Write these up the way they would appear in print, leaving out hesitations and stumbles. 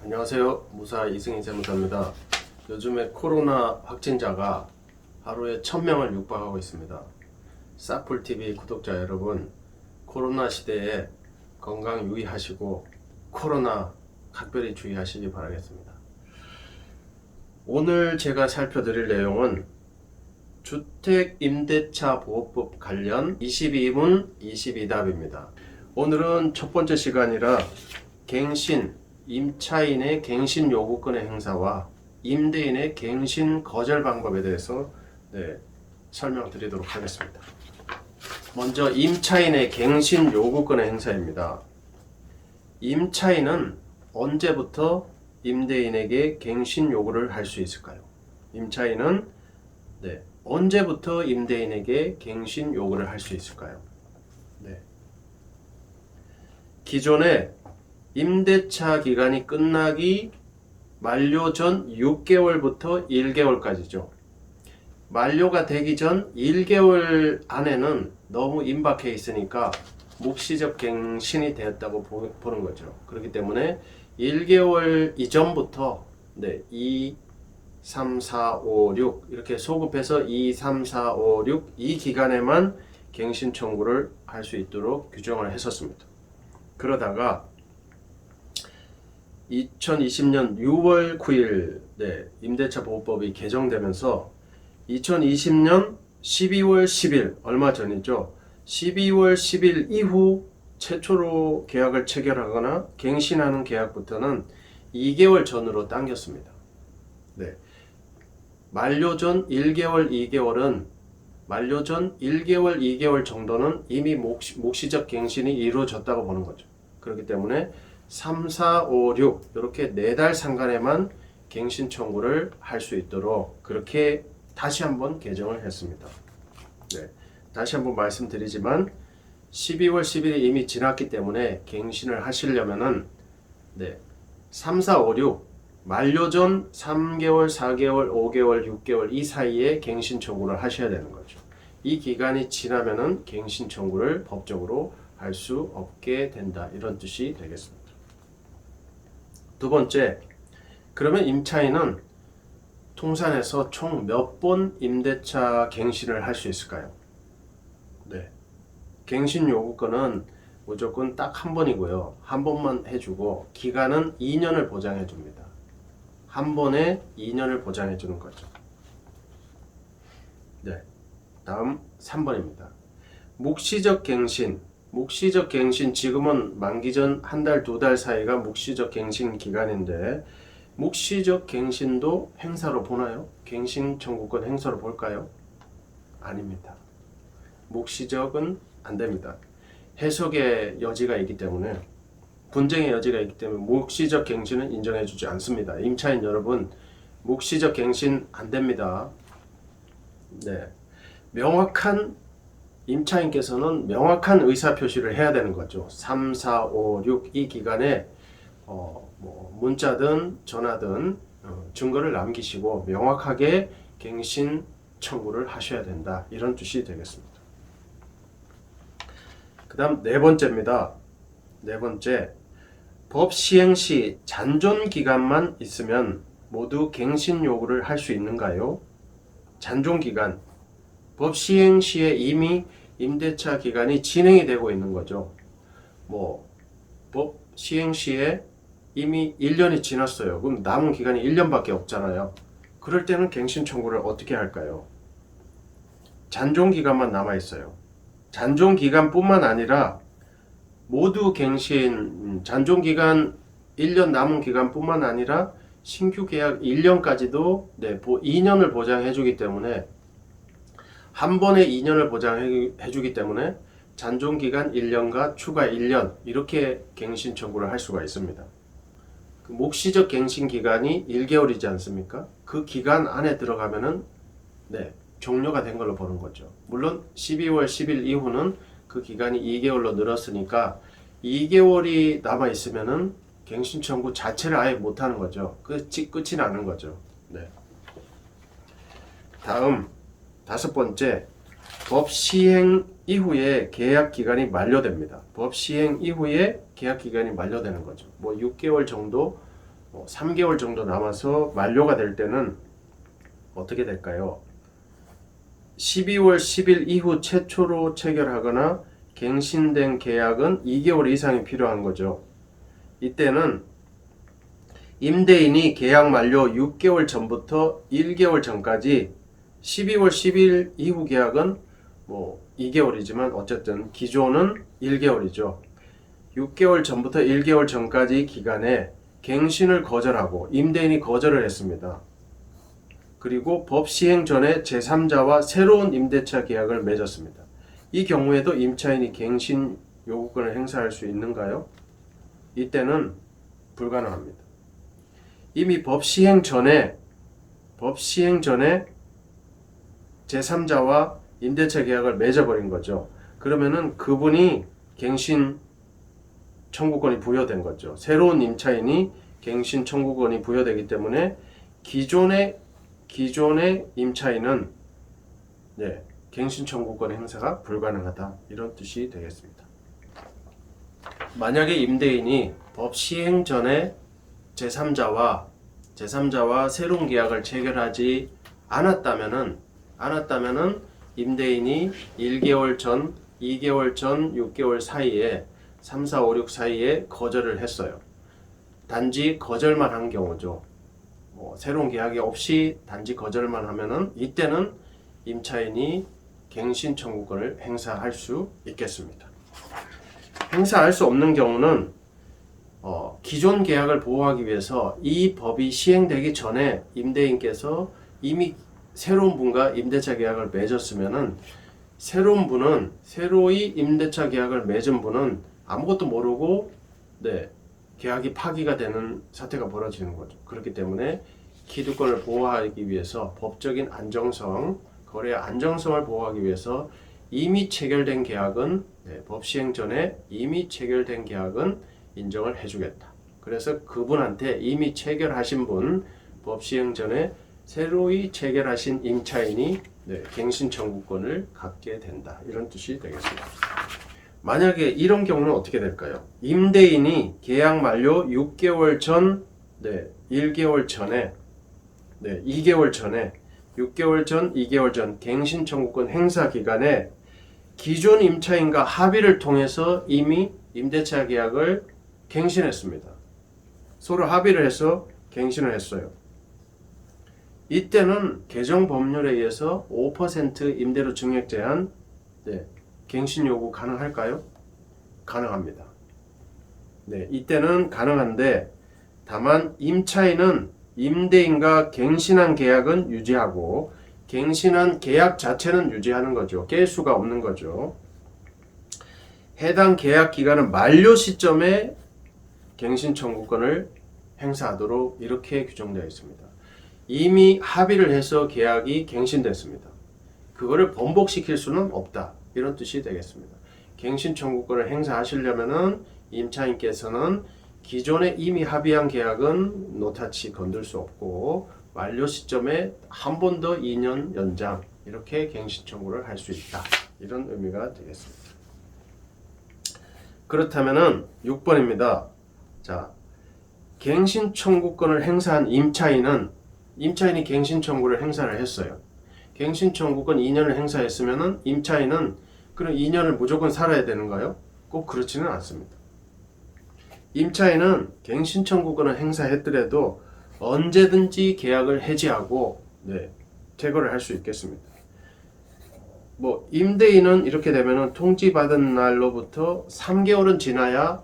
안녕하세요. 무사 이승희 세무사입니다. 요즘에 코로나 확진자가 하루에 1000명을 육박하고 있습니다. 싹풀TV 구독자 여러분, 코로나 시대에 건강 유의하시고 코로나 각별히 주의하시기 바라겠습니다. 오늘 제가 살펴드릴 내용은 주택임대차 보호법 관련 22문 22답입니다. 오늘은 첫 번째 시간이라 갱신, 임차인의 갱신 요구권의 행사와 임대인의 갱신 거절 방법에 대해서 설명드리도록 하겠습니다. 먼저 임차인의 갱신 요구권의 행사입니다. 임차인은 언제부터 임대인에게 갱신 요구를 할 수 있을까요? 임차인은 언제부터 임대인에게 갱신 요구를 할 수 있을까요? 기존에 임대차 기간이 끝나기 만료 전 6개월부터 1개월까지죠. 만료가 되기 전 1개월 안에는 너무 임박해 있으니까 묵시적 갱신이 되었다고 보는 거죠. 그렇기 때문에 1개월 이전부터 2, 3, 4, 5, 6 이렇게 소급해서 2, 3, 4, 5, 6 이 기간에만 갱신 청구를 할 수 있도록 규정을 했었습니다. 그러다가 2020년 6월 9일 임대차 보호법이 개정되면서 2020년 12월 10일 얼마 전이죠. 12월 10일 이후 최초로 계약을 체결하거나 갱신하는 계약부터는 2개월 전으로 당겼습니다. 만료 전 1개월, 2개월은 만료 전 1개월, 2개월 정도는 이미 묵시적 갱신이 이루어졌다고 보는 거죠. 그렇기 때문에 3, 4, 5, 6 이렇게 4달 상간에만 갱신 청구를 할 수 있도록 그렇게 다시 한번 개정을 했습니다. 다시 한번 말씀드리지만 12월 10일이 이미 지났기 때문에 갱신을 하시려면은 3, 4, 5, 6 만료 전 3개월, 4개월, 5개월, 6개월 이 사이에 갱신 청구를 하셔야 되는 거죠. 이 기간이 지나면은 갱신 청구를 법적으로 할 수 없게 된다. 이런 뜻이 되겠습니다. 두 번째, 그러면 임차인은 통산에서 총 몇 번 임대차 갱신을 할 수 있을까요? 갱신 요구권은 무조건 딱 한 번이고요. 한 번만 해주고 기간은 2년을 보장해 줍니다. 한 번에 2년을 보장해 주는 거죠. 다음 3번입니다. 묵시적 갱신. 묵시적 갱신 지금은 만기 전 한 달, 2달 사이가 묵시적 갱신 기간인데 묵시적 갱신도 행사로 보나요? 갱신 청구권 행사로 볼까요? 아닙니다. 묵시적은 안 됩니다. 해석의 여지가 있기 때문에 분쟁의 여지가 있기 때문에 묵시적 갱신은 인정해 주지 않습니다. 임차인 여러분, 묵시적 갱신 안 됩니다. 명확한 임차인께서는 명확한 의사표시를 해야 되는 거죠. 3, 4, 5, 6 이 기간에 문자든 전화든 증거를 남기시고 명확하게 갱신 청구를 하셔야 된다. 이런 뜻이 되겠습니다. 그 다음 네 번째입니다. 네 번째, 법 시행 시 잔존 기간만 있으면 모두 갱신 요구를 할 수 있는가요? 잔존 기간, 법 시행 시에 이미 임대차 기간이 진행이 되고 있는 거죠. 법 시행 시에 이미 1년이 지났어요. 그럼 남은 기간이 1년밖에 없잖아요. 그럴 때는 갱신 청구를 어떻게 할까요? 잔존 기간만 남아 있어요. 잔존 기간뿐만 아니라 모두 갱신, 잔존 기간 1년 남은 기간뿐만 아니라 신규 계약 1년까지도 2년을 보장해 주기 때문에 한 번에 2년을 보장해 주기 때문에 잔존 기간 1년과 추가 1년 이렇게 갱신 청구를 할 수가 있습니다. 그 묵시적 갱신 기간이 1개월이지 않습니까? 그 기간 안에 들어가면은 종료가 된 걸로 보는 거죠. 물론 12월 10일 이후는 그 기간이 2개월로 늘었으니까 2개월이 남아 있으면은 갱신 청구 자체를 아예 못 하는 거죠. 끝이 나는 거죠. 다음 다섯 번째, 법 시행 이후에 계약 기간이 만료됩니다. 법 시행 이후에 계약 기간이 만료되는 거죠. 6개월 정도 3개월 정도 남아서 만료가 될 때는 어떻게 될까요? 12월 10일 이후 최초로 체결하거나 갱신된 계약은 2개월 이상이 필요한 거죠. 이때는 임대인이 계약 만료 6개월 전부터 1개월 전까지 12월 10일 이후 계약은 2개월이지만 어쨌든 기존은 1개월이죠. 6개월 전부터 1개월 전까지 기간에 갱신을 거절하고 임대인이 거절을 했습니다. 그리고 법 시행 전에 제3자와 새로운 임대차 계약을 맺었습니다. 이 경우에도 임차인이 갱신 요구권을 행사할 수 있는가요? 이때는 불가능합니다. 이미 법 시행 전에 제3자와 임대차 계약을 맺어버린 거죠. 그러면은 그분이 갱신 청구권이 부여된 거죠. 새로운 임차인이 갱신 청구권이 부여되기 때문에 기존의 임차인은 갱신 청구권 행사가 불가능하다, 이런 뜻이 되겠습니다. 만약에 임대인이 법 시행 전에 제3자와 새로운 계약을 체결하지 않았다면은 임대인이 1개월 전, 2개월 전, 6개월 사이에 3, 4, 5, 6 사이에 거절을 했어요. 단지 거절만 한 경우죠. 새로운 계약이 없이 단지 거절만 하면은 이때는 임차인이 갱신 청구권을 행사할 수 있겠습니다. 행사할 수 없는 경우는 기존 계약을 보호하기 위해서 이 법이 시행되기 전에 임대인께서 이미 새로운 분과 임대차 계약을 맺었으면은 새로이 임대차 계약을 맺은 분은 아무것도 모르고 계약이 파기가 되는 사태가 벌어지는 거죠. 그렇기 때문에 기득권을 보호하기 위해서 법적인 안정성, 거래의 안정성을 보호하기 위해서 이미 체결된 계약은 법 시행 전에 이미 체결된 계약은 인정을 해주겠다. 그래서 그분한테 이미 체결하신 분, 법 시행 전에 새로이 체결하신 임차인이 갱신 청구권을 갖게 된다, 이런 뜻이 되겠습니다. 만약에 이런 경우는 어떻게 될까요? 임대인이 계약 만료 6개월 전, 1개월 전에, 2개월 전에, 6개월 전, 2개월 전 갱신 청구권 행사 기간에 기존 임차인과 합의를 통해서 이미 임대차 계약을 갱신했습니다. 서로 합의를 해서 갱신을 했어요. 이때는 개정 법률에 의해서 5% 임대료 증액 제한, 갱신 요구 가능할까요? 가능합니다. 이때는 가능한데, 다만 임차인은 임대인과 갱신한 계약은 유지하고 갱신한 계약 자체는 유지하는 거죠. 깰 수가 없는 거죠. 해당 계약 기간은 만료 시점에 갱신 청구권을 행사하도록 이렇게 규정되어 있습니다. 이미 합의를 해서 계약이 갱신됐습니다. 그거를 번복시킬 수는 없다, 이런 뜻이 되겠습니다. 갱신 청구권을 행사하시려면은 임차인께서는 기존에 이미 합의한 계약은 노타치 건들 수 없고 만료 시점에 한 번 더 2년 연장, 이렇게 갱신 청구를 할 수 있다, 이런 의미가 되겠습니다. 그렇다면은 6번입니다. 자, 갱신 청구권을 행사한 임차인이 갱신 청구를 행사를 했어요. 갱신 청구권 2년을 행사했으면은 임차인은 그럼 2년을 무조건 살아야 되는가요? 꼭 그렇지는 않습니다. 임차인은 갱신 청구권을 행사했더라도 언제든지 계약을 해지하고 퇴거를 할 수 있겠습니다. 임대인은 이렇게 되면은 통지받은 날로부터 3개월은 지나야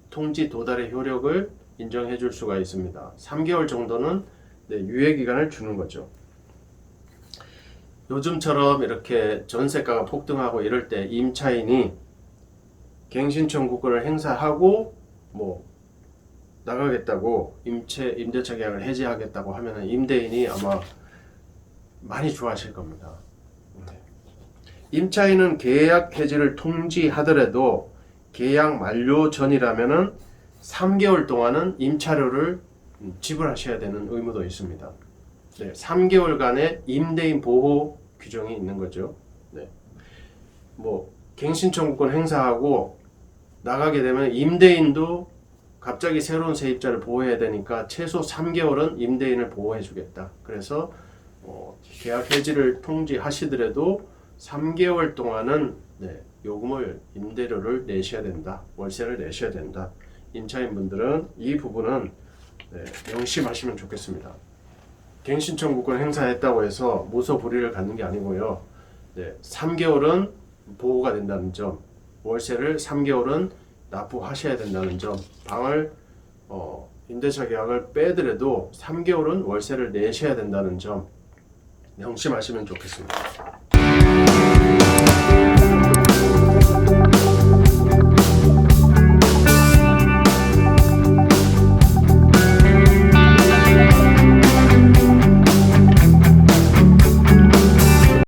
통지 도달의 효력을 인정해 줄 수가 있습니다. 3개월 정도는 유예 기간을 주는 거죠. 요즘처럼 이렇게 전세가가 폭등하고 이럴 때 임차인이 갱신 청구권을 행사하고 나가겠다고 임대차 계약을 해지하겠다고 하면은 임대인이 아마 많이 좋아하실 겁니다. 임차인은 계약 해지를 통지하더라도 계약 만료 전이라면은 3개월 동안은 임차료를 지불하셔야 되는 의무도 있습니다. 3개월간의 임대인 보호 규정이 있는 거죠. 갱신 청구권 행사하고 나가게 되면 임대인도 갑자기 새로운 세입자를 보호해야 되니까 최소 3개월은 임대인을 보호해 주겠다. 그래서 계약 해지를 통지하시더라도 3개월 동안은 요금을 임대료를 내셔야 된다. 월세를 내셔야 된다. 임차인분들은 이 부분은 명심하시면 좋겠습니다. 갱신 청구권 행사했다고 해서 무소불위를 갖는 게 아니고요. 3개월은 보호가 된다는 점, 월세를 3개월은 납부하셔야 된다는 점, 방을 임대차 계약을 빼더라도 3개월은 월세를 내셔야 된다는 점 명심하시면 좋겠습니다.